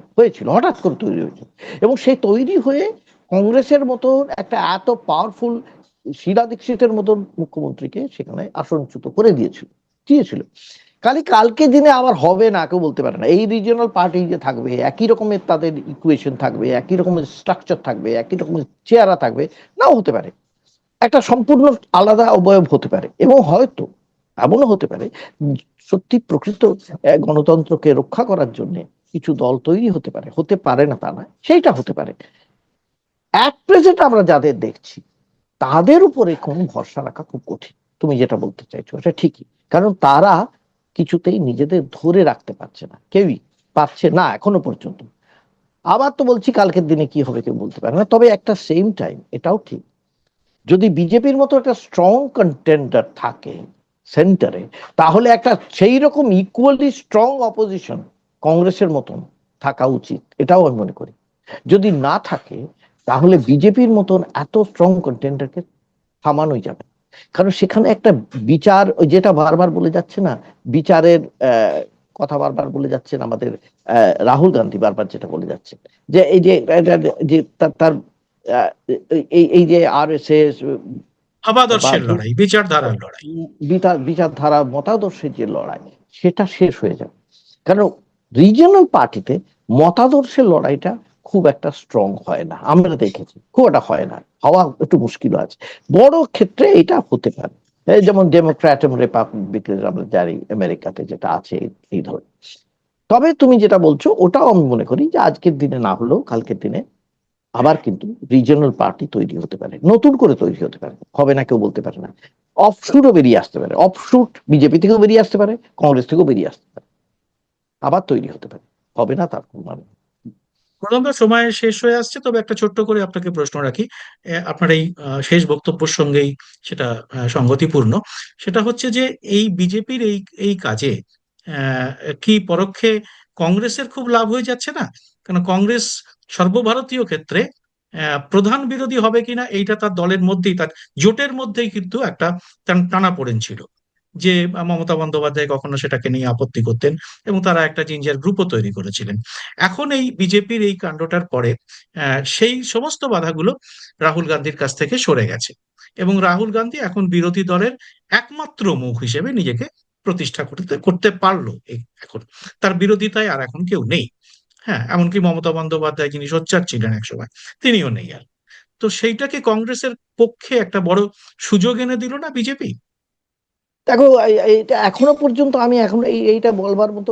হঠাৎ করে তৈরি হয়েছিল। এবং সেই তৈরি হয়ে কংগ্রেসের মতো একটা এত পাওয়ারফুল শীলা দীক্ষিতের মতন মুখ্যমন্ত্রীকে সেখানে আসনচ্যুত করে দিয়েছিল। কালকে দিনে আবার হবে না কেউ বলতে পারে না। এই রিজিওনাল পার্টি যে থাকবে, একই রকমের তাদের ইকুয়েশন থাকবে, একই রকমের স্ট্রাকচার থাকবে, একই রকমের চেহারা থাকবে, নাও হতে পারে। একটা সম্পূর্ণ আলাদা অবয়ব হতে পারে, এবং হয়তো এমনও হতে পারে সত্যি প্রকৃত গণতন্ত্রকে রক্ষা করার জন্য কিছু দল তৈরি হতে পারে না তা না, সেইটা হতে পারে। অ্যাট প্রেজেন্ট আমরা যাদের দেখছি তাদের উপরে কোনো ভরসা রাখা খুব কঠিন। তুমি যেটা বলতে চাইছো এটা ঠিকই, কারণ তারা কিছুতেই নিজেদের ধরে রাখতে পারছে না, কেউই পারছে না এখনো পর্যন্ত। আবার তো বলছি কালকের দিনে কি হবে কেউ বলতে পারে না। তবে একটা সেম টাইম এটাও ঠিক, যদি বিজেপির মতো একটা স্ট্রং কন্টেন্ডার থাকে সেন্টারে, তাহলে একটা সেই রকম ইকুয়ালি স্ট্রং অপোজিশন কংগ্রেসের মতন থাকা উচিত, এটাও আমি মনে করি। যদি না থাকে তাহলে বিজেপির মতন এত স্ট্রং কন্টেন্ডারকে থামানোই যাবে না। কারণ সেখানে একটা বিচার, ওই যেটা বারবার বলে যাচ্ছে না, বিচারের কথা বারবার বলে যাচ্ছেন আমাদের রাহুল গান্ধী, বারবার যেটা বলে যাচ্ছে যে এই যে যে তার এই এই যে আরএসএস বা ভাবাদর্শের লড়াই, বিচারধারার লড়াই। বিচারধারা মতাদর্শের যে লড়াই, সেটা শেষ হয়ে যাবে। কারণ রিজিয়নাল পার্টিতে মতাদর্শের লড়াইটা খুব একটা স্ট্রং হয় না, আমরা দেখেছি খুব একটা হয় না, হওয়া একটু মুশকিল আছে। বড় ক্ষেত্রে এটা হতে পারে, এই যেমন ডেমোক্র্যাট এবং রিপাবলিক আমরা জানি আমেরিকাতে যেটা আছে এই ধরনের। তবে তুমি যেটা বলছো ওটাও আমি মনে করি যে আজকের দিনে না হলেও কালকের দিনে আবার কিন্তু রিজিয়নাল পার্টি তৈরি হতে পারে, নতুন করে তৈরি হতে পারে, হবে না কেউ বলতে পারে না। অফশুটও বেরিয়ে আসতে পারে, অফশুট বিজেপি থেকেও বেরিয়ে আসতে পারে, কংগ্রেস থেকেও বেরিয়ে আসতে পারে, আবার তৈরি হতে পারে, হবে না তার কোনো মানে। প্রথমত সময় শেষ হয়ে আসছে, তবে একটা ছোট্ট করে আপনাকে প্রশ্ন রাখি। আপনার এই শেষ বক্তব্যের সঙ্গেই সেটা সঙ্গতিপূর্ণ। সেটা হচ্ছে যে এই বিজেপির এই এই কাজে আহ, কি পরোক্ষে কংগ্রেসের খুব লাভ হয়ে যাচ্ছে না? কারণ কংগ্রেস সর্বভারতীয় ক্ষেত্রে প্রধান বিরোধী হবে কিনা এইটা তার দলের মধ্যেই, তার জোটের মধ্যেই কিন্তু একটা টানাপোড়েন ছিল, যে মমতা বন্দ্যোপাধ্যায় কখনো সেটাকে নিয়ে আপত্তি করতেন, এবং তারা একটা জিঞ্জার গ্রুপও তৈরি করেছিলেন। এখন এই বিজেপির এই কাণ্ডটার পরে সেই সমস্ত বাধাগুলো রাহুল গান্ধীর কাছ থেকে সরে গেছে, এবং রাহুল গান্ধী এখন বিরোধী দলের একমাত্র মুখ হিসেবে নিজেকে প্রতিষ্ঠা করতে করতে পারলো। এখন তার বিরোধিতায় আর এখন কেউ নেই। হ্যাঁ, এমনকি মমতা বন্দ্যোপাধ্যায়, যিনি সোচ্চার ছিলেন একসময়, তিনিও নেই আর। তো সেইটাকে কংগ্রেসের পক্ষে একটা বড় সুযোগ এনে দিল না বিজেপি? দেখো এইটা এখনো পর্যন্ত আমি এখন এইটা বলবার মতো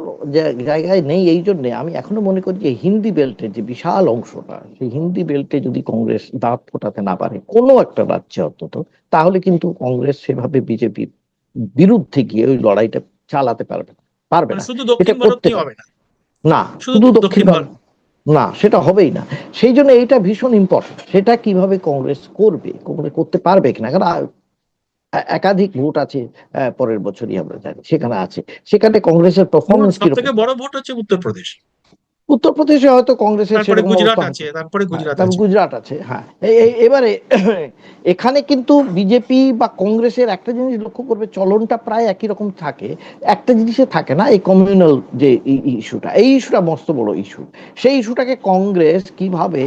জায়গায় নেই। এই জন্য আমি এখনো মনে করি যে হিন্দি বেল্টের যে বিশাল অংশটা, সেই হিন্দি বেল্টে যদি কংগ্রেস দাঁত ফোটাতে না পারে কোনো একটা রাজ্যে অন্তত, তাহলে কিন্তু কংগ্রেস সেভাবে বিজেপির বিরুদ্ধে গিয়ে ওই লড়াইটা চালাতে পারবে মানে না। শুধু এটা দক্ষিণ করতে ভারতই পারে হবে না, না, শুধু শুধু দক্ষিণ দক্ষিণ ভারত ভারত। না, সেটা হবেই না। সেই জন্য এইটা ভীষণ ইম্পর্টেন্ট, সেটা কিভাবে কংগ্রেস করবে, কংগ্রেস করতে পারবে কিনা। কারণ একাধিক ভোট আছে, পরের বছরই আমরা জানি সেখানে আছে, সেখানে কংগ্রেসের পারফরমেন্স সব থেকে কিরকম। বড় ভোট হচ্ছে উত্তরপ্রদেশ, উত্তরপ্রদেশে হয়তো কংগ্রেসের তারপরে সেরকম গুজরাট অবস্থা আছে, হতো। তারপরে হ্যাঁ, গুজরাট তারপর আছে। গুজরাট আছে। হ্যাঁ, এবারে এখানে কিন্তু বিজেপি বা কংগ্রেসের একটা জিনিস লক্ষ্য করবে, চলনটা প্রায় একই রকম থাকে। একটা জিনিসে থাকে না, এই কমিউনাল যে ইস্যুটা, এই ইস্যুটা মস্ত বড় ইস্যু। সেই ইস্যুটাকে কংগ্রেস কিভাবে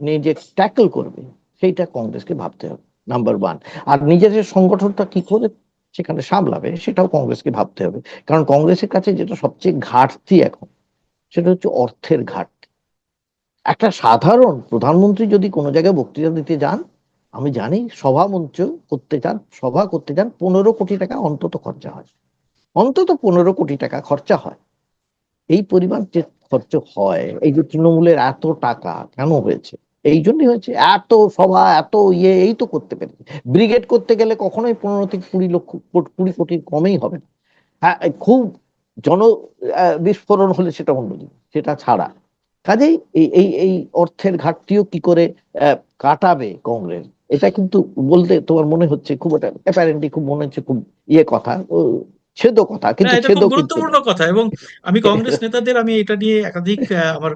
নিজে ট্যাকল করবে, সেইটা কংগ্রেসকে ভাবতে হবে, নাম্বার ওয়ান। আর নিজেদের সংগঠনটা কি করে সেখানে সামলাবে, সেটাও কংগ্রেসকে ভাবতে হবে। কারণ কংগ্রেসের কাছে যেটা সবচেয়ে ঘাটতি এখন, সেটা হচ্ছে অর্থের ঘাটতি। একটা সাধারণ প্রধানমন্ত্রী যদি কোনো জায়গায় বক্তৃতা দিতে যান, আমি জানি সভা করতে যান, 15 কোটি টাকা অন্তত খরচা হয়, অন্তত 15 কোটি টাকা খরচা হয়। এই পরিমাণ যে খরচ হয়, এই যে তৃণমূলের এত টাকা কেন হয়েছে, এই জন্যই হয়েছে। এত সভা, এত এই তো করতে পেরেছে। ব্রিগেড করতে গেলে কখনোই 15 থেকে 20 লক্ষ, 20 কোটির কমেই হবে না। হ্যাঁ, খুব জন বিস্ফোরণ হলে সেটা অন্য জিনিস, সেটা ছাড়া। কাজেই এই অর্থের ঘাটতিও কি করে কাটাবে কংগ্রেস, এটা কিন্তু বলতে তোমার মনে হচ্ছে খুব, এটা অ্যাপারেন্টলি খুব মনে হচ্ছে খুব কথা, কথা, না, কিন্তু এটা খুব ছেদও কিন্তু গুরুত্বপূর্ণ নয়। কথা। এবং আমি কংগ্রেস নেতাদের আমি এটা নিয়ে একাধিক আমার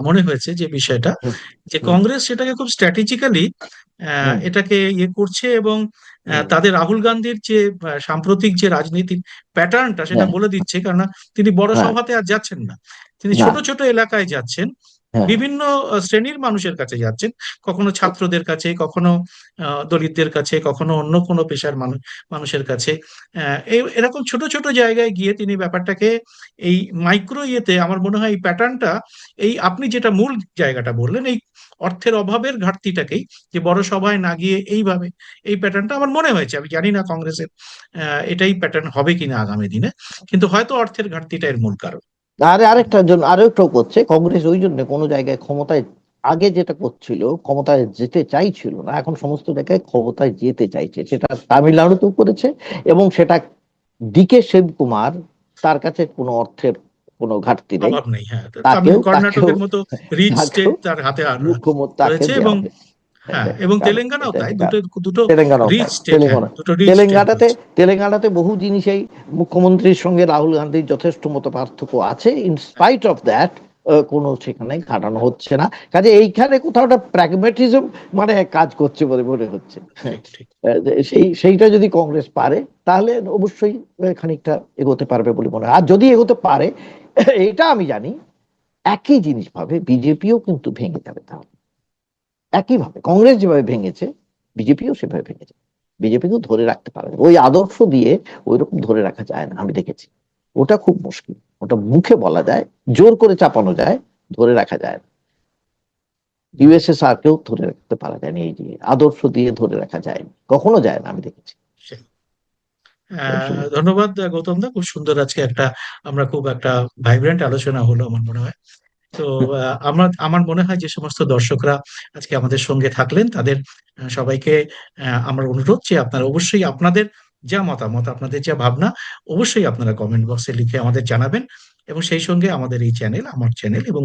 মনে হয়েছে যে বিষয়টা, হুম, যে হুম, কংগ্রেস সেটাকে খুব স্ট্র্যাটেজিক্যালি হুম, এটাকে ইয়ে করছে, এবং হুম, তাদের রাহুল গান্ধীর যে সাম্প্রতিক যে রাজনীতির প্যাটার্নটা সেটা হ্যাঁ, বলে দিচ্ছে। কেননা তিনি বড় হ্যাঁ, সভাতে আর যাচ্ছেন না, তিনি না, ছোট ছোট এলাকায় যাচ্ছেন, হ্যাঁ, বিভিন্ন শ্রেণীর মানুষের কাছে যাচ্ছেন, কখনো ছাত্রদের কাছে, কখনো দলিতদের কাছে, কখনো অন্য কোনো পেশার মানুষের কাছে। এরকম ছোট ছোট জায়গায় গিয়ে তিনি ব্যাপারটাকে এই মাইক্রো ইয়েতে, আমার মনে হয় এই প্যাটার্নটা, এই আপনি যেটা মূল জায়গাটা বললেন, এই অর্থের অভাবের ঘাটতিটাকেই, যে বড় সভায় না গিয়ে এইভাবে, এই প্যাটার্নটা আমার মনে হয়েছে। আমি জানি না কংগ্রেসের এটাই প্যাটার্ন হবে কিনা আগামী দিনে, কিন্তু হয়তো অর্থের ঘাটতিটা এর মূল কারণ। আরেকটার জন্য আরেকটাও করছে কংগ্রেস, ওই জন্য কোনো জায়গায় ক্ষমতায় আগে যেটা করছিল, ক্ষমতায় যেতে চাইছিল না, এখন সমস্ত জায়গায় ক্ষমতায় যেতে চাইছে। সেটা তামিলনাড়ুতেও করেছে, এবং সেটা ডিকে শিবকুমার, তার কাছে কোনো অর্থের কোনো ঘাটতি নেই, অভাব নেই, হ্যাঁ। তাকেও তাকেও কর্ণাটকের মতো রিচ তাকেও স্টেট তার হাতে মুখ্যমন্ত্রী তাকে রয়েছে, দেওয়া এবং হয়েছে। হ্যাঁ, এবং কারণ তেলেঙ্গানাও এটা তাই, দুটো দুটো তেলেঙ্গানাও রিচ তাই। স্টেট, হ্যাঁ, দুটো রিচ স্টেট তেলেঙ্গানাতে রয়েছে। তেলেঙ্গানাতে বহু জিনিসেই মুখ্যমন্ত্রীর সঙ্গে রাহুল গান্ধীর যথেষ্ট মত পার্থক্য আছে। ইন স্পাইট অফ দ্যাট কোনো সেখানে ঘাটানো হচ্ছে না। কাজে এইখানে কোথাও একটা প্র্যাগমেটিজম মানে কাজ করছে বলে মনে হচ্ছে। ঠিক ঠিক। সেইটা যদি কংগ্রেস পারে, তাহলে অবশ্যই খানিকটা এগোতে পারবে বলে মনে হয়। আর যদি এগোতে পারে, এটা আমি জানি, একই জিনিস ভাবে বিজেপিও কিন্তু ভেঙে যাবে। তাহলে একইভাবে কংগ্রেস যেভাবে ভেঙেছে, বিজেপিও সেভাবে ভেঙেছে। বিজেপিকেও ধরে রাখতে পারে না। ওই আদর্শ দিয়ে ওই রকম ধরে রাখা যায় না, আমি দেখেছি। ওটা খুব মুশকিল। ওটা মুখে বলা যায়, জোর করে চাপানো যায়, ধরে রাখা যায় না। ইউএসএসআর কেও ধরে রাখতে পারা যায়নি, এই যে আদর্শ দিয়ে ধরে রাখা যায়নি, কখনো যায় না, আমি দেখেছি। সেই। ধন্যবাদ গৌতম দা, খুব সুন্দর আজকে একটা, আমরা খুব একটা ভাইব্রেন্ট আলোচনা হলো আমার মনে হয়। তো আমার মনে হয় যে সমস্ত দর্শকরা আজকে আমাদের সঙ্গে থাকলেন, তাদের সবাইকে আমার অনুরোধ যে আপনারা অবশ্যই আপনাদের যা মতামত, আপনাদের যা ভাবনা, অবশ্যই আপনারা কমেন্ট বক্সে লিখে আমাদের জানাবেন। এবং সেই সঙ্গে আমাদের এই চ্যানেল, আমার চ্যানেল এবং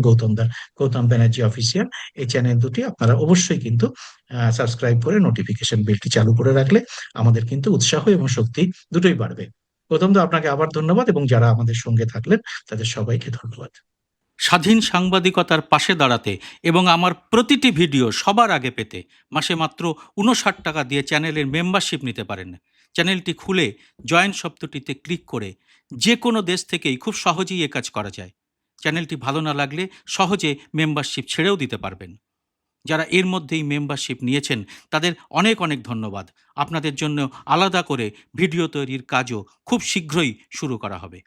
গৌতম ব্যানার্জি অফিসিয়াল, এই চ্যানেল দুটি আপনারা অবশ্যই কিন্তু সাবস্ক্রাইব করে নোটিফিকেশন বেলটি চালু করে রাখলে আমাদের কিন্তু উৎসাহ এবং শক্তি দুটোই বাড়বে। গৌতম দা, আপনাকে আবার ধন্যবাদ, এবং যারা আমাদের সঙ্গে থাকলেন তাদের সবাইকে ধন্যবাদ। স্বাধীন সাংবাদিকতার পাশে দাঁড়াতে এবং আমার প্রতিটি ভিডিও সবার আগে পেতে মাসে মাত্র 59 টাকা দিয়ে চ্যানেলের মেম্বারশিপ নিতে পারেন। চ্যানেলটি খুলে জয়েন শব্দটিতে ক্লিক করে যে কোনো দেশ থেকেই খুব সহজেই এ কাজ করা যায়। চ্যানেলটি ভালো না লাগলে সহজে মেম্বারশিপ ছেড়েও দিতে পারবেন। যারা এর মধ্যেই মেম্বারশিপ নিয়েছেন তাদের অনেক অনেক ধন্যবাদ। আপনাদের জন্য আলাদা করে ভিডিও তৈরির কাজও খুব শীঘ্রই শুরু করা হবে।